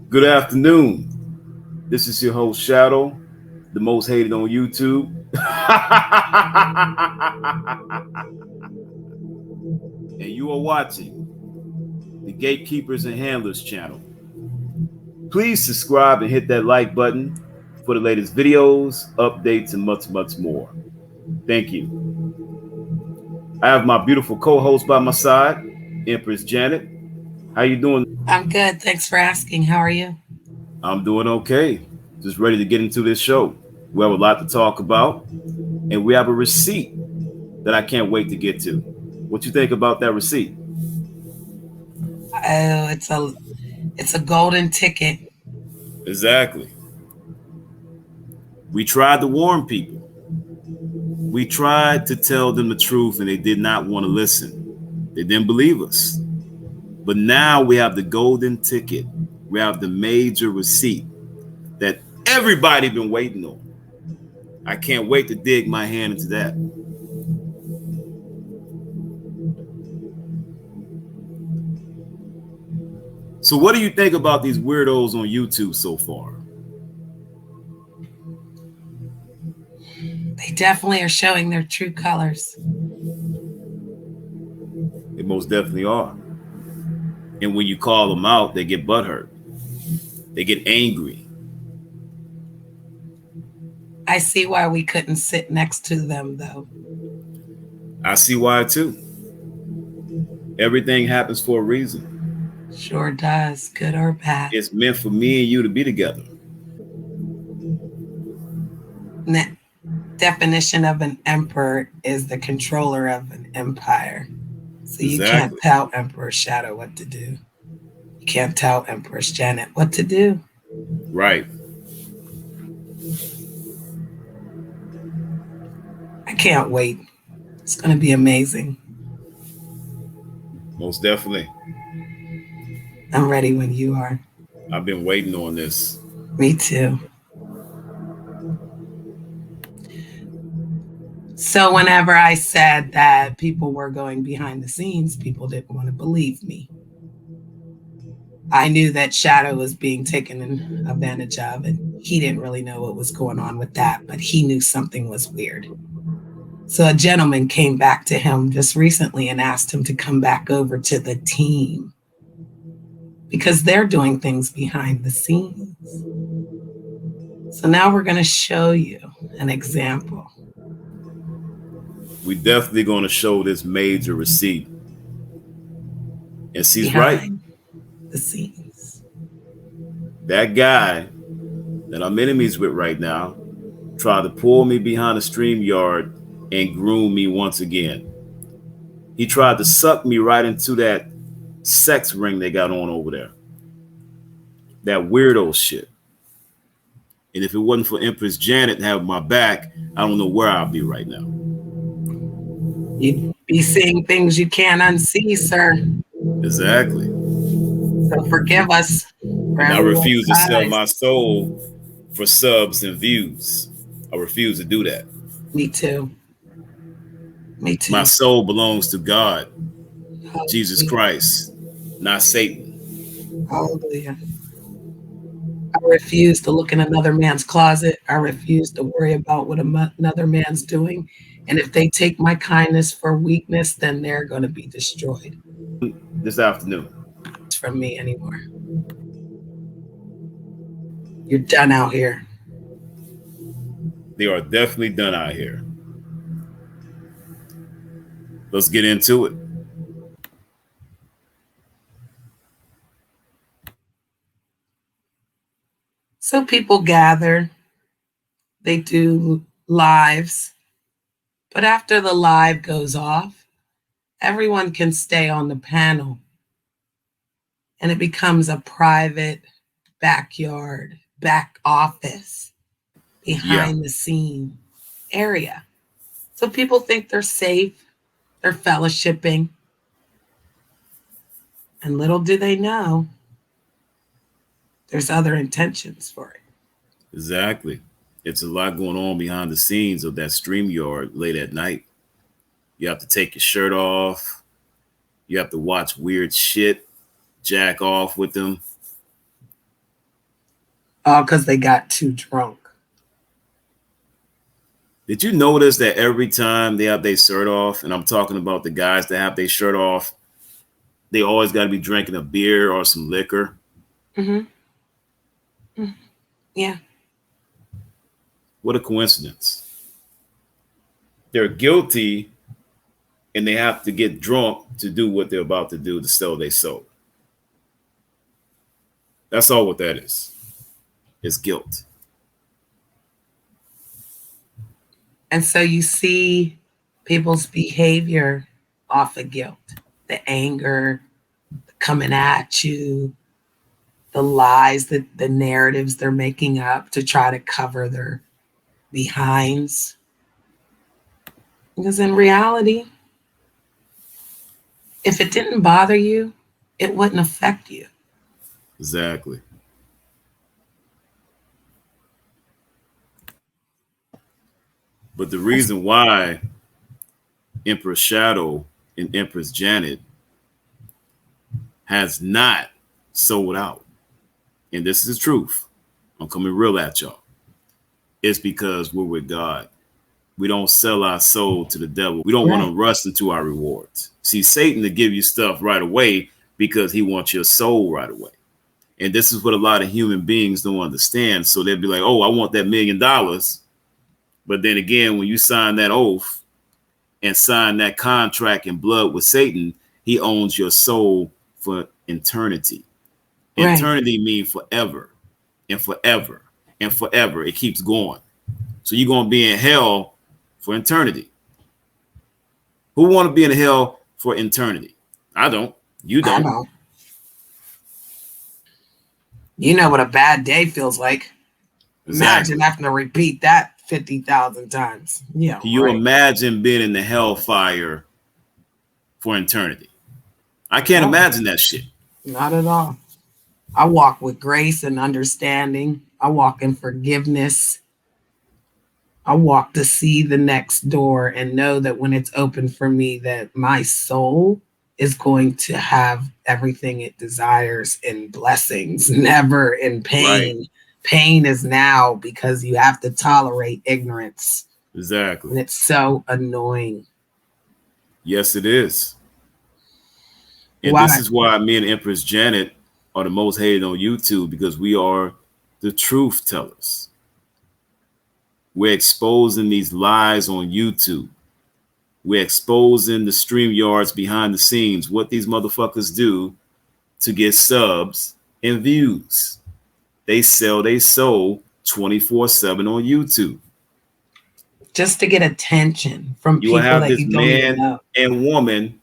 Good afternoon. This is your host, Shadow, the most hated on YouTube. And you are watching the Gatekeepers and Handlers channel. Please subscribe and hit that like button for the latest videos, updates, and much, much more. Thank you. I have my beautiful co-host by my side, Empress Janet. How you doing? I'm good. Thanks for asking. How are you? I'm doing okay. Just ready to get into this show. We have a lot to talk about, and we have a receipt that I can't wait to get to. What you think about that receipt? Oh, it's a golden ticket. Exactly. We tried to warn people. We tried to tell them the truth, and they did not want to listen. They didn't believe us. But now we have the golden ticket. We have the major receipt that everybody been waiting on. I can't wait to dig my hand into that. So what do you think about these weirdos on YouTube so far? They definitely are showing their true colors. They most definitely are. And when you call them out, they get butthurt. They get angry. I see why we couldn't sit next to them, though. I see why too. Everything happens for a reason. Sure does, good or bad. It's meant for me and you to be together. The definition of an emperor is the controller of an empire. So you can't Exactly. tell Emperor Shadow what to do. You can't tell Empress Janet what to do. Right. I can't wait. It's going to be amazing. Most definitely. I'm ready when you are. I've been waiting on this. Me too. So whenever I said that people were going behind the scenes, people didn't want to believe me. I knew that Shadow was being taken advantage of, and he didn't really know what was going on with that, but he knew something was weird. So a gentleman came back to him just recently and asked him to come back over to the team because they're doing things behind the scenes. So now we're going to show you an example. We definitely going to show this major receipt. And she's right. Behind the scenes. That guy that I'm enemies with right now tried to pull me behind a stream yard and groom me once again. He tried to suck me right into that sex ring they got on over there. That weirdo shit. And if it wasn't for Empress Janet having my back, I don't know where I'll be right now. You'd be seeing things you can't unsee, sir. Exactly. So forgive us. And I refuse to sell my soul for subs and views. I refuse to do that. Me too. Me too. My soul belongs to God, Hallelujah. Jesus Christ, not Satan. Hallelujah. I refuse to look in another man's closet. I refuse to worry about what another man's doing. And if they take my kindness for weakness, then they're going to be destroyed. This afternoon. It's from me anymore. You're done out here. They are definitely done out here. Let's get into it. So people gather, they do lives, but after the live goes off, everyone can stay on the panel and it becomes a private backyard, back office, behind the scene area. So people think they're safe, they're fellowshipping. And little do they know, there's other intentions for it. Exactly. It's a lot going on behind the scenes of that stream yard late at night. You have to take your shirt off. You have to watch weird shit, jack off with them. All because they got too drunk. Did you notice that every time they have their shirt off, and I'm talking about the guys that have their shirt off, they always got to be drinking a beer or some liquor? Mm-hmm. Mm-hmm. Yeah. What a coincidence. They're guilty and they have to get drunk to do what they're about to do to sell their soul. That's all what that is. It's guilt. And so you see people's behavior off of guilt, the anger, the coming at you, the lies, the narratives they're making up to try to cover their behinds. Because in reality, if it didn't bother you, it wouldn't affect you. Exactly. But the reason why Empress Shadow and Empress Janet has not sold out, and this is the truth, I'm coming real at y'all, it's because we're with God. We don't sell our soul to the devil. We don't want Right. to rush into our rewards. See, Satan to give you stuff right away because he wants your soul right away. And this is what a lot of human beings don't understand. So they'll be like, oh, I want that $1,000,000. But then again, when you sign that oath and sign that contract in blood with Satan, he owns your soul for eternity. Right. Eternity means forever and forever and forever. It keeps going. So you're going to be in hell for eternity. Who want to be in hell for eternity? I don't. You I don't. know. You know what a bad day feels like. Imagine Exactly. having to repeat that 50,000 times. Yeah, Can you right. imagine being in the hellfire for eternity? I can't No, imagine that shit. not at all. I walk with grace and understanding. I walk in forgiveness. I walk to see the next door and know that when it's open for me, that my soul is going to have everything it desires in blessings, never in Right. pain. Pain is now because you have to tolerate ignorance. Exactly. And it's so annoying. Yes, it is. And this Why? is why me and Empress Janet are the most hated on YouTube because we are the truth tellers. We're exposing these lies on YouTube. We're exposing the stream yards behind the scenes, what these motherfuckers do to get subs and views. They sell their soul 24/7 on YouTube. Just to get attention from You will people have that this you don't even man know. and woman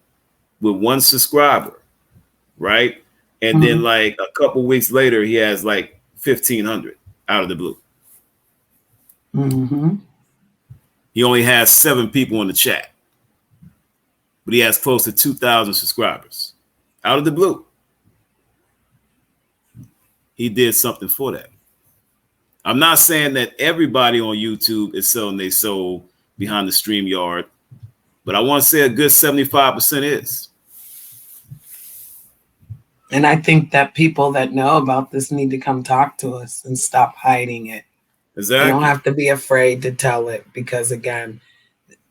with one subscriber, right? And then Mhm. like a couple weeks later, he has like 1,500 out of the blue. Mhm. He only has 7 people in the chat, but he has close to 2,000 subscribers out of the blue. He did something for that. I'm not saying that everybody on YouTube is selling their soul behind the stream yard, but I want to say a good 75% is. And I think that people that know about this need to come talk to us and stop hiding it. You don't Exactly. have to be afraid to tell it because, again,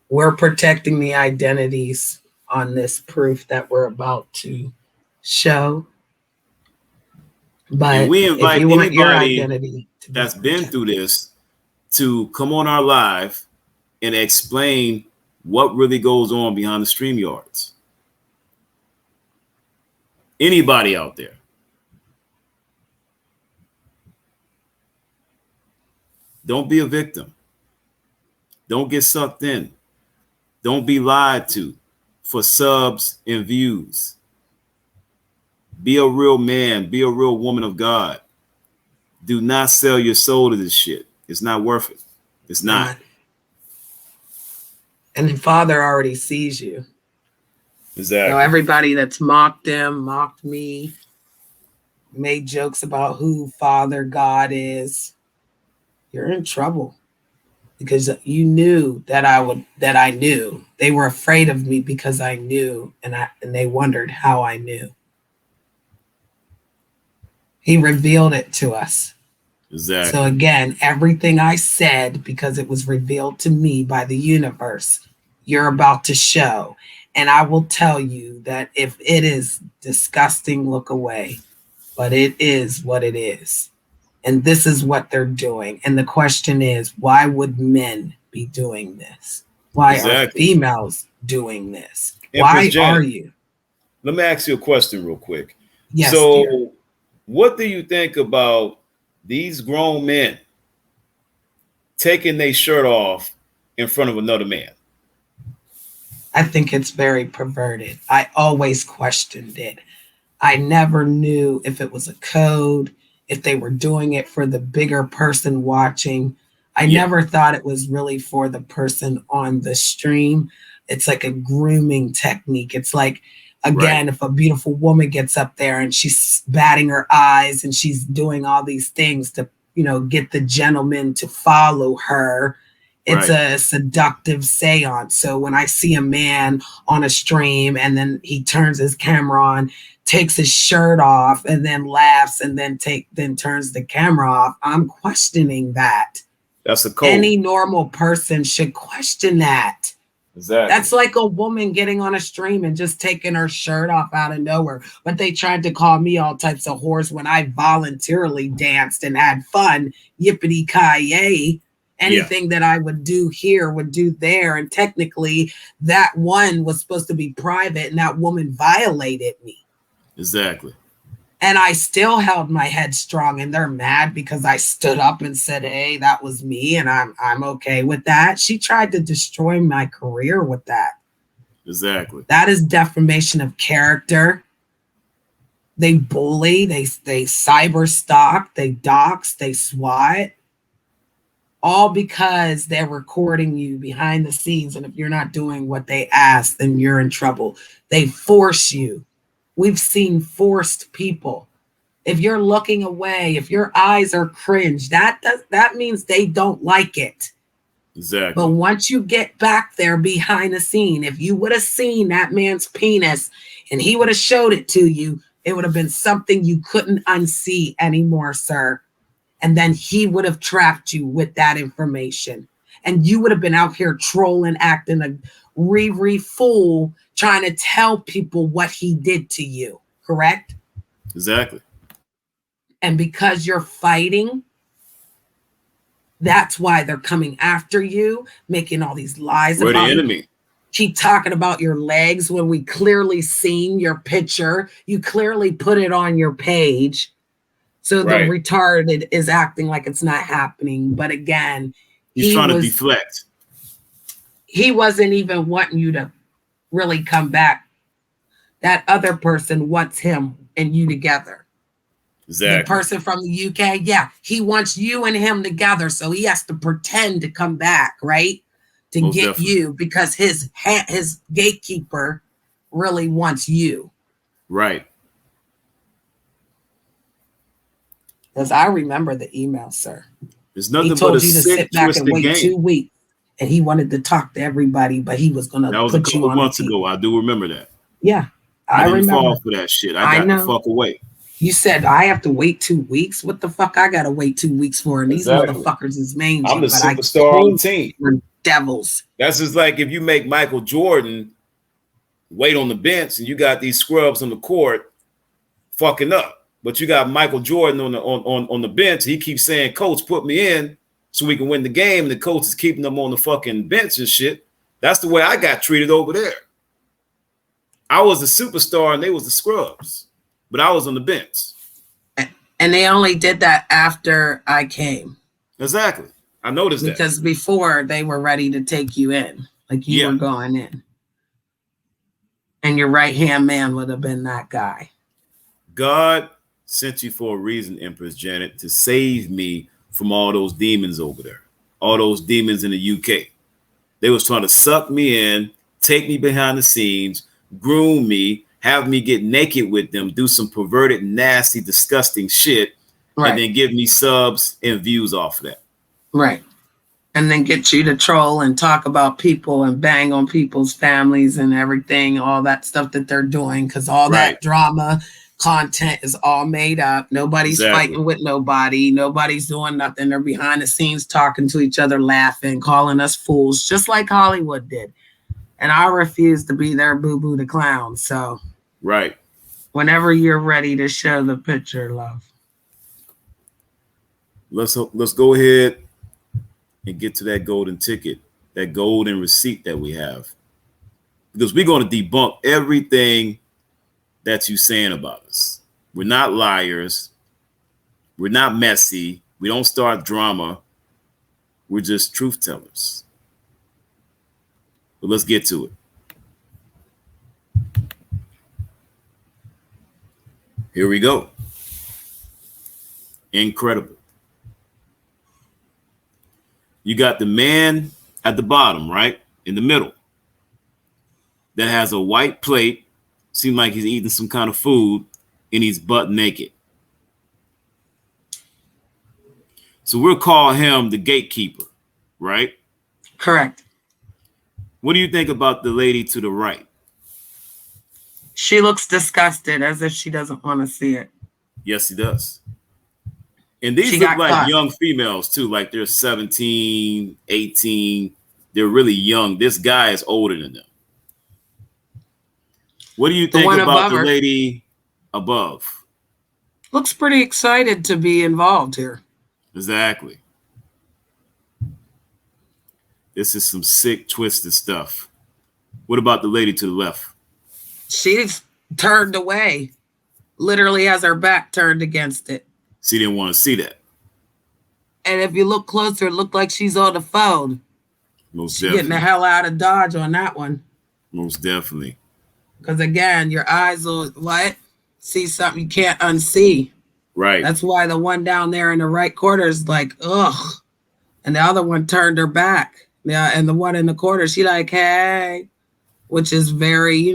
we're protecting the identities on this proof that we're about to show. And But we if invite you want your anybody identity to be that's been through protected, this to come on our live and explain what really goes on behind the stream yards. Anybody out there. Don't be a victim. Don't get sucked in. Don't be lied to for subs and views. Be a real man. Be a real woman of God. Do not sell your soul to this shit. It's not worth it. It's not. not. And the Father already sees you. So Exactly. everybody that's mocked him, mocked me, made jokes about who Father God is, you're in trouble because you knew that I knew. They were afraid of me because I knew and they wondered how I knew. He revealed it to us. So Exactly. again, everything I said, because it was revealed to me by the universe, you're about to show. And I will tell you that if it is disgusting, look away. But it is what it is. And this is what they're doing. And the question is, why would men be doing this? Why are Exactly. females doing this? Empress Why are Janet, you? let me ask you a question real quick. Yes, dear. So, what do you think about these grown men taking their shirt off in front of another man? I think it's very perverted. I always questioned it. I never knew if it was a code, if they were doing it for the bigger person watching. I Yeah, never thought it was really for the person on the stream. It's like a grooming technique. It's like, right. again, if a beautiful woman gets up there and she's batting her eyes and she's doing all these things to, get the gentleman to follow her, it's Right. a seductive seance. So when I see a man on a stream and then he turns his camera on, takes his shirt off and then laughs and then turns the camera off, I'm questioning that. That's a code. Any normal person should question that. Exactly. That's like a woman getting on a stream and just taking her shirt off out of nowhere. But they tried to call me all types of whores when I voluntarily danced and had fun. Yippity ki yay. Yeah, Anything that I would do here would do there. And technically, that one was supposed to be private, and that woman violated me. exactly. And I still held my head strong, and they're mad because I stood up and said, "Hey, that was me," and I'm okay with that. She tried to destroy my career with that. Exactly. That is defamation of character. They bully, they cyber stalk, they dox, they swat, all because they're recording you behind the scenes. And if you're not doing what they ask, then you're in trouble. They force you. We've seen forced people. If you're looking away, if your eyes are cringe, that means they don't like it. But Exactly. once you get back there behind the scene, if you would have seen that man's penis and he would have showed it to you, it would have been something you couldn't unsee anymore, sir. And then he would have trapped you with that information. And you would have been out here trolling, acting a re fool, trying to tell people what he did to you. Correct? Exactly. And because you're fighting, that's why they're coming after you, making all these lies We're the about you. enemy. Keep talking about your legs when we clearly seen your picture. You clearly put it on your page. So the Right. retarded is acting like it's not happening. But again, He's he trying to was deflect. he wasn't even wanting you to really come back. That other person wants him and you together. The Exactly. person from the UK, yeah, he wants you and him together. So he has to pretend to come back, right? To Most get definitely. you because his gatekeeper really wants you. Right. Because I remember the email, sir. It's He nothing but a told you to sick, sit back and twisted wait game. 2 weeks. And he wanted to talk to everybody, but he was going to That was a put you couple on a months team. ago. I do remember that. Yeah, I I didn't fall remember. for that shit. I I got the know. fuck away. You said I have to wait 2 weeks. What the fuck I gotta wait 2 weeks for? And these Exactly. motherfuckers is I'm the mangy, but I superstar on the told you team. they were devils. That's just like if you make Michael Jordan wait on the bench and you got these scrubs on the court fucking up. But you got Michael Jordan on the bench. He keeps saying, "Coach, put me in so we can win the game." And the coach is keeping them on the fucking bench and shit. That's the way I got treated over there. I was the superstar and they was the scrubs, but I was on the bench. And they only did that after I came. Exactly. I noticed that. Because before they were ready to take you in. Like you Yeah. were going in. And your right hand man would have been that guy. God sent you for a reason, Empress Janet, to save me from all those demons over there, all those demons in the UK. They was trying to suck me in, take me behind the scenes, groom me, have me get naked with them, do some perverted, nasty, disgusting shit, Right. and then give me subs and views off of that. Right. And then get you to troll and talk about people and bang on people's families and everything, all that stuff that they're doing, because all Right. that drama Content is all made up. Nobody's Exactly. fighting with nobody. Nobody's doing nothing. They're behind the scenes talking to each other, laughing, calling us fools, just like Hollywood did. And I refuse to be their boo boo the clown. So Right. whenever you're ready to show the picture, love. Let's go ahead and get to that golden ticket, that golden receipt that we have, because we're going to debunk everything that you're saying about us. We're not liars. We're not messy. We don't start drama. We're just truth tellers. But let's get to it. Here we go. Incredible. You got the man at the bottom, right? In the middle, that has a white plate. Seems like he's eating some kind of food and he's butt naked. So we'll call him the gatekeeper, right? Correct. What do you think about the lady to the right? She looks disgusted as if she doesn't want to see it. Yes, he does. And She these look got like caught. young females too, like they're 17, 18. They're really young. This guy is older than them. What do you The think one about above the her lady above? looks pretty excited to be involved here. Exactly. This is some sick, twisted stuff. What about the lady to the left? She's turned away, literally has her back turned against it. She didn't want to see that. And if you look closer, it looked like she's on the phone. Most She's getting the definitely. hell out of Dodge on that one. Most definitely. Because again, your eyes will what? See something you can't unsee. Right. That's why the one down there in the right corner is like, ugh. And the other one turned her back. Yeah, and the one in the corner, she like, hey, which is very,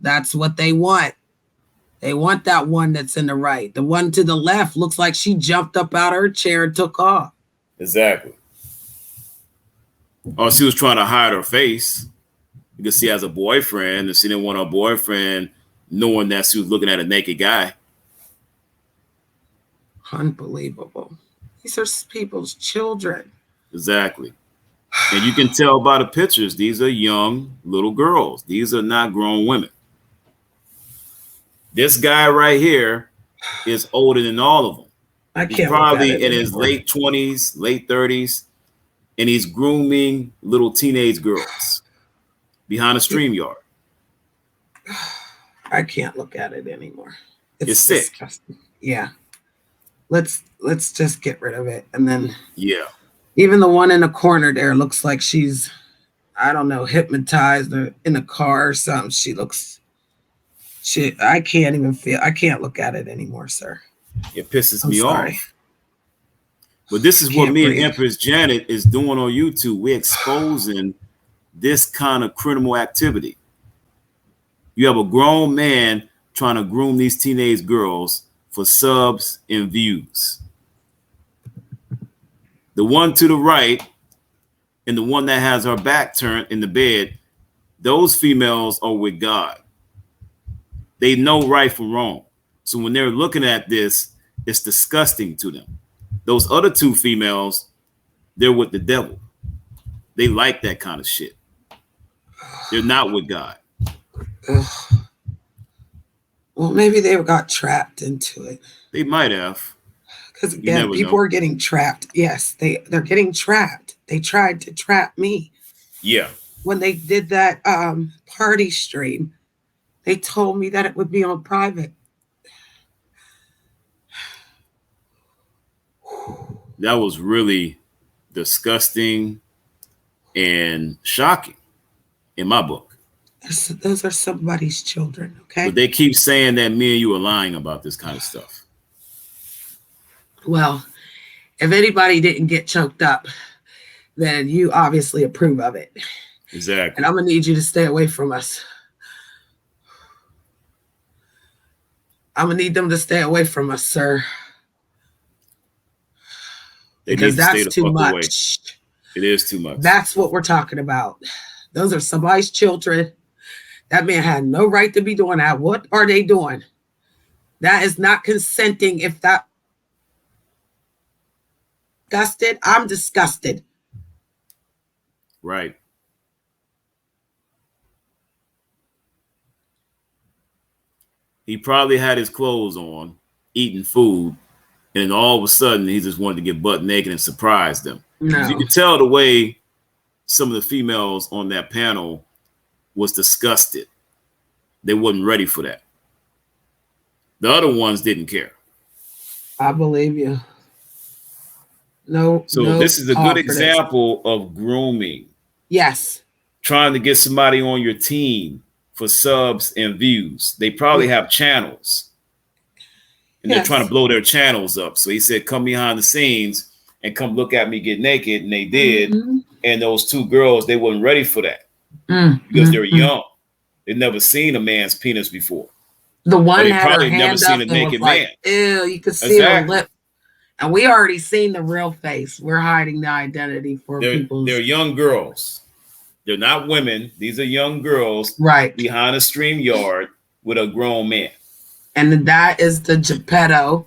that's what they want. They want that one that's in the right. The one to the left looks like she jumped up out of her chair and took off. Exactly. Or she was trying to hide her face because she has a boyfriend and she didn't want her boyfriend knowing that she was looking at a naked guy. Unbelievable. These are people's children. Exactly. And you can tell by the pictures, these are young little girls. These are not grown women. This guy right here is older than all of them. I He's can't look at it probably in his anymore. late 20s, late 30s, and he's grooming little teenage girls behind a stream yard. I can't look at it anymore. It's It's sick. disgusting. Yeah. Let's just get rid of it. And then Yeah. even the one in the corner there looks like she's, I don't know, hypnotized or in a car or something. I can't look at it anymore, sir. It pisses I'm me sorry. off. But this is what Can't me and breathe. Empress Janet is doing on YouTube. We're exposing this kind of criminal activity. You have a grown man trying to groom these teenage girls for subs and views. The one to the right and the one that has her back turned in the bed, those females are with God. They know right from wrong. So when they're looking at this, it's disgusting to them. Those other two females, they're with the devil. They like that kind of shit. They're not with God. Ugh. Well, maybe they got trapped into it. They might have. Because You again, never people know. are getting trapped. Yes, they're getting trapped. They tried to trap me Yeah. when they did that party stream. They told me that it would be on private. That was really disgusting and shocking in my book. Those are somebody's children, okay? But they keep saying that me and you are lying about this kind of stuff. Well, if anybody didn't get choked up, then you obviously approve of it. Exactly. And I'm going to need you to stay away from us. I'm going to need them to stay away from us, sir. They Because need to stay that's the too fuck much. away. It is too much. That's what we're talking about. Those are somebody's children. That man had no right to be doing that. What are they doing? That is not consenting. If that disgusted, I'm disgusted. Right. He probably had his clothes on, eating food, and all of a sudden he just wanted to get butt naked and surprise them. Because you No, could tell the way some of the females on that panel was disgusted. They wasn't ready for that. The other ones didn't care. I believe you. No, So no this is a good call for this. example of grooming, Yes, trying to get somebody on your team for subs and views. They probably yeah, have channels and they're trying to yes. blow their channels up. So he said, come behind the scenes and come look at me get naked. And they did. Mm-hmm. And those two girls, they weren't ready for that because they're Mm-hmm. young. They've never seen a man's penis before, The or one they had her probably have never hand seen up a and was naked like, man. ew, you could see her Exactly. lip. And we already seen the real face. We're hiding the identity for They're people's young girls. They're not women. These are young girls right. behind a stream yard with a grown man. And that is the Geppetto.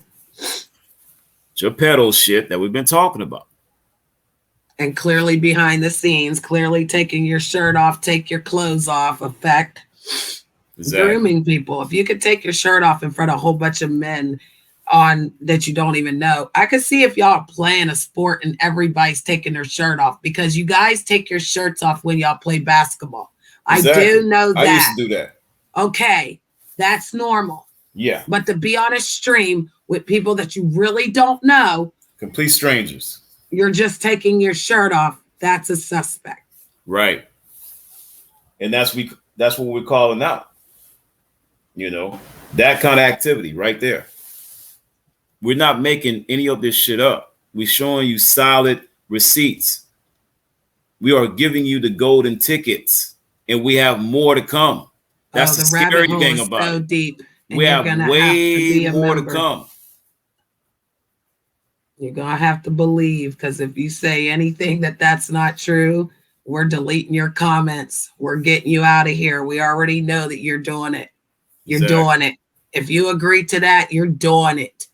Geppetto shit that we've been talking about. And clearly behind the scenes, clearly taking your shirt off, take your clothes off effect. Exactly. Grooming people. If you could take your shirt off in front of a whole bunch of men on that you don't even know, I could see if y'all playing a sport and everybody's taking their shirt off because you guys take your shirts off when y'all play basketball. I do Exactly. know I used to that. do that. Okay, that's normal. Yeah. But to be on a stream with people that you really don't know, Complete strangers. you're just taking your shirt off. That's a suspect. Right. And that's what we're calling out. You know, that kind of activity right there. We're not making any of this shit up. We're showing you solid receipts. We are giving you the golden tickets, and we have more to come. Oh, That's the the rabbit scary hole thing is about so it. deep, and We you're have going to have to way be a more to member. come. You're going to have to believe because if you say anything that's not true, we're deleting your comments. We're getting you out of here. We already know that you're doing it. You're doing Exactly. it. If you agree to that, you're doing it.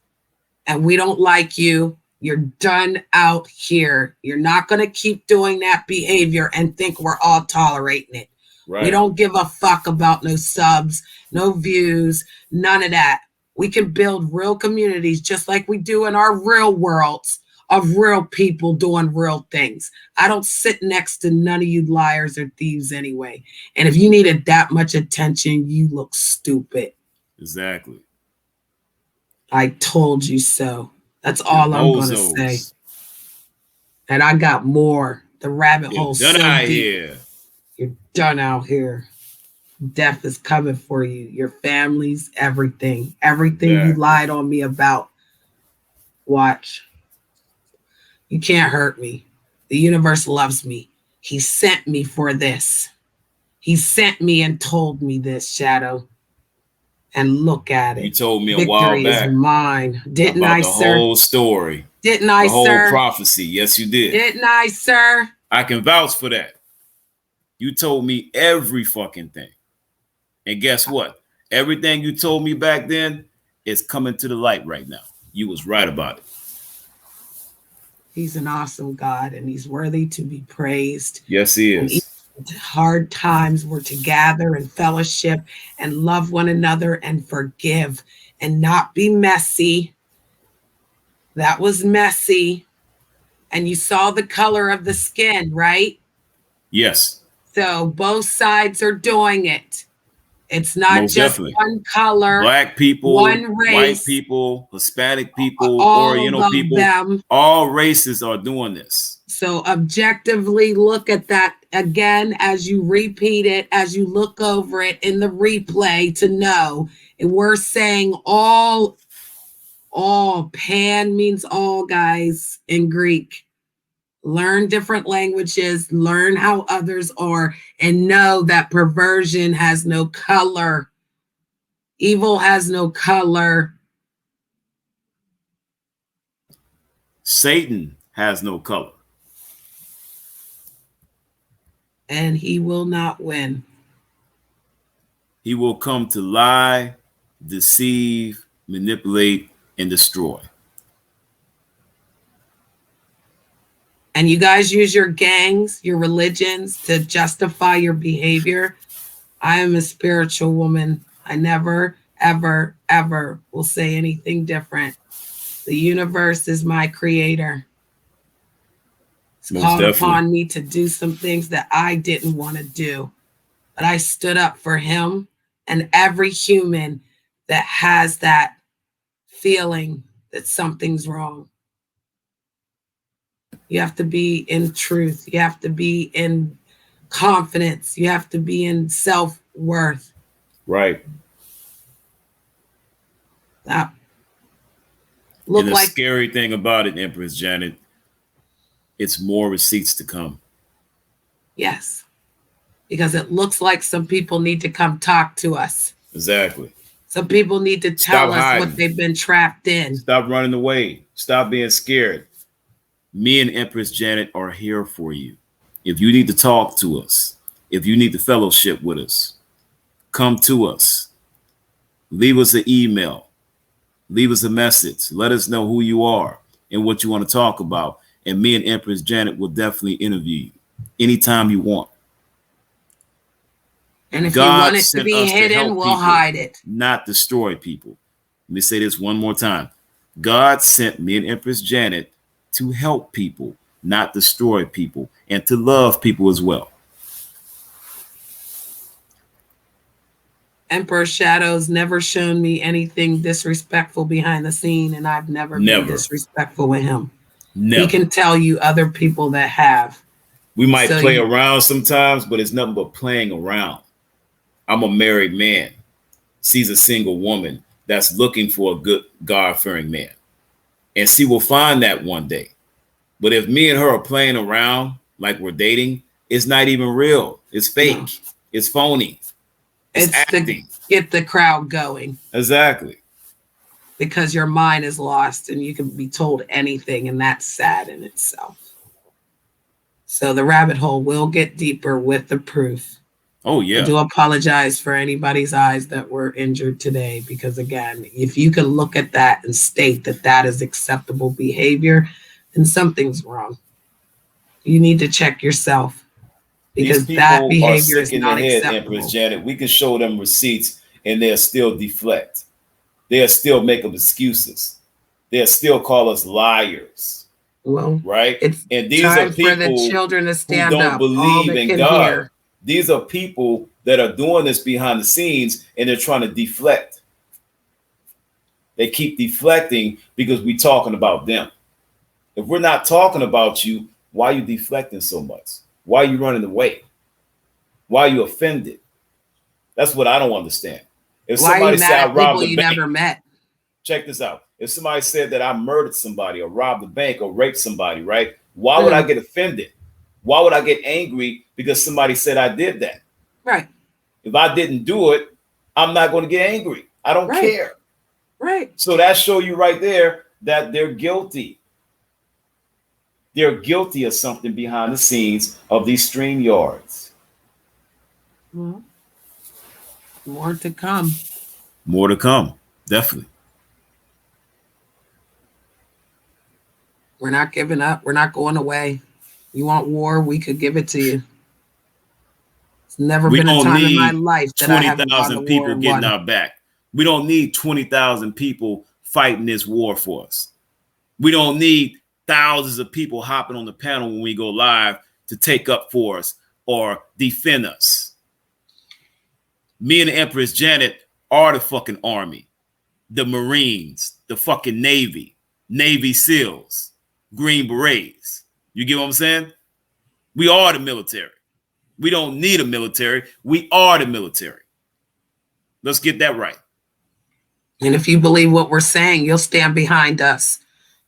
And we don't like you. You're done out here. You're not going to keep doing that behavior and think we're all tolerating it. We Right. don't give a fuck about no subs, no views, none of that. We can build real communities just like we do in our real worlds of real people doing real things. I don't sit next to none of you liars or thieves anyway. And if you needed that much attention, you look stupid. Exactly. I told you so. That's You're all I'm going to say. bozos. And I got more. The rabbit You're hole's done so out deep. here. You're done out here. Death is coming for you. Your families, everything. Everything you Exactly. lied on me about. Watch. You can't hurt me. The universe loves me. He sent me for this. He sent me and told me this, Shadow. And look at You it. told me a while Victory is back mine. Didn't about I, the sir? whole story, Didn't I, the whole sir? prophecy. Yes, you did. Didn't I, sir? I can vouch for that. You told me every fucking thing. And guess what? Everything you told me back then is coming to the light right now. You was right about it. He's an awesome God and he's worthy to be praised. Yes, he And even is. hard times we're to gather and fellowship and love one another and forgive and not be messy. That was messy. And you saw the color of the skin, right? Yes, So both sides are doing it. It's not most just definitely. one color, Black people, one white race, people, Hispanic people, all Oriental of people, them. all races are doing this. So objectively look at that again as you repeat it, as you look over it in the replay to know. And we're saying all. Pan means all, guys, in Greek. Learn different languages, learn how others are, and know that perversion has no color. Evil has no color. Satan has no color. And he will not win. He will come to lie, deceive, manipulate, and destroy. And you guys use your gangs, your religions to justify your behavior. I am a spiritual woman. I never, ever, ever will say anything different. The universe is my creator. It's Most called definitely. upon me to do some things that I didn't want to do. But I stood up for him and every human that has that feeling that something's wrong. You have to be in truth. You have to be in confidence. You have to be in self worth. Right. That And look the like, scary thing about it, Empress Janet, it's more receipts to come. yes, because it looks like some people need to come talk to us. Exactly. Some people need to Stop tell us what hiding. they've been trapped in. Stop running away. Stop being scared. Me and Empress Janet are here for you. If you need to talk to us, if you need to fellowship with us, come to us. Leave us an email. Leave us a message. Let us know who you are and what you want to talk about. And me and Empress Janet will definitely interview you anytime you want. And if you want God it to sent be us to hidden, help we'll people, hide it. not destroy people. Let me say this one more time. God sent me and Empress Janet to help people, not destroy people, and to love people as well. Emperor Shadow's never shown me anything disrespectful behind the scene, and I've never been Never, disrespectful with him. He never. can tell you other people that have. We might So play you, around sometimes, but it's nothing but playing around. I'm a married man, sees a single woman that's looking for a good God fearing man. And she will find that one day. But if me and her are playing around like we're dating, it's not even real. It's no, fake. It's phony. It's it's to acting. get the crowd going Exactly. because your mind is lost and you can be told anything, and that's sad in itself. So the rabbit hole will get deeper with the proof. Oh, I yeah. do apologize for anybody's eyes that were injured today because, again, if you can look at that and state that that is acceptable behavior, then something's wrong. You need to check yourself These because that people are behavior sick is in the not head, Empress acceptable. Janet. We can show them receipts and they'll still deflect. They'll still make up excuses. They'll still call us liars, Well, right? it's And these are time for the people children to who stand don't up, all believe that in can God. hear. These are people that are doing this behind the scenes and they're trying to deflect. They keep deflecting because we're talking about them. If we're not talking about you, why are you deflecting so much? Why are you running away? Why are you offended? That's what I don't understand. If Why are you somebody said mad I at people robbed a you bank, never met? check this out. If somebody said that I murdered somebody or robbed a bank or raped somebody, right? Why would I Mm, get offended? Why would I get angry because somebody said I did that? right, If I didn't do it, I'm not going to get angry. I don't right, care. right. So that show you right there that they're guilty. They're guilty of something behind the scenes of these stream yards. Well, more to come. More to come. Definitely. We're not giving up. We're not going away. You want war? We could give it to you. It's never We been a don't time in my need life that I haven't gone to 20,000 war people and getting won. our back. We don't need 20,000 people fighting this war for us. We don't need thousands of people hopping on the panel when we go live to take up for us or defend us. Me and Empress Janet are the fucking army, the Marines, the fucking Navy, Navy SEALs, Green Berets. You get what I'm saying? We are the military. We don't need a military. We are the military. Let's get that right. And if you believe what we're saying, you'll stand behind us.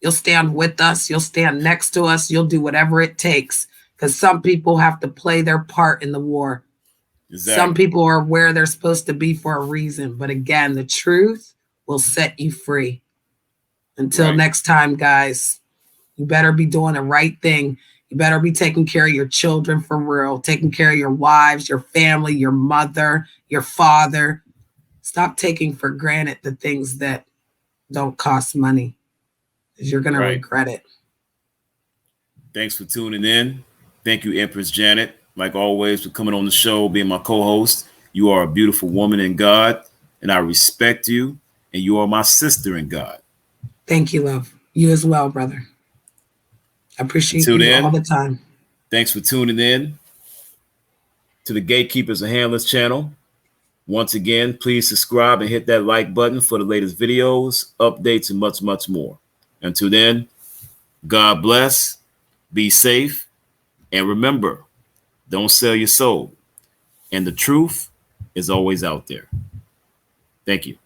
You'll stand with us. You'll stand next to us. You'll do whatever it takes because some people have to play their part in the war. Some Exactly. people are where they're supposed to be for a reason. But again, the truth will set you free. Until Right. next time, guys, you better be doing the right thing. You better be taking care of your children for real, taking care of your wives, your family, your mother, your father. Stop taking for granted the things that don't cost money because you're going to Right. regret it. Thanks for tuning in. Thank you, Empress Janet, like always, for coming on the show, being my co host. You are a beautiful woman in God, and I respect you, and you are my sister in God. Thank you, love. You as well, brother. I appreciate Until you all then, the time. thanks for tuning in to the Gatekeepers and Handlers channel. Once again, please subscribe and hit that like button for the latest videos, updates, and much, much more. Until then, God bless, be safe, and remember, don't sell your soul. And the truth is always out there. Thank you.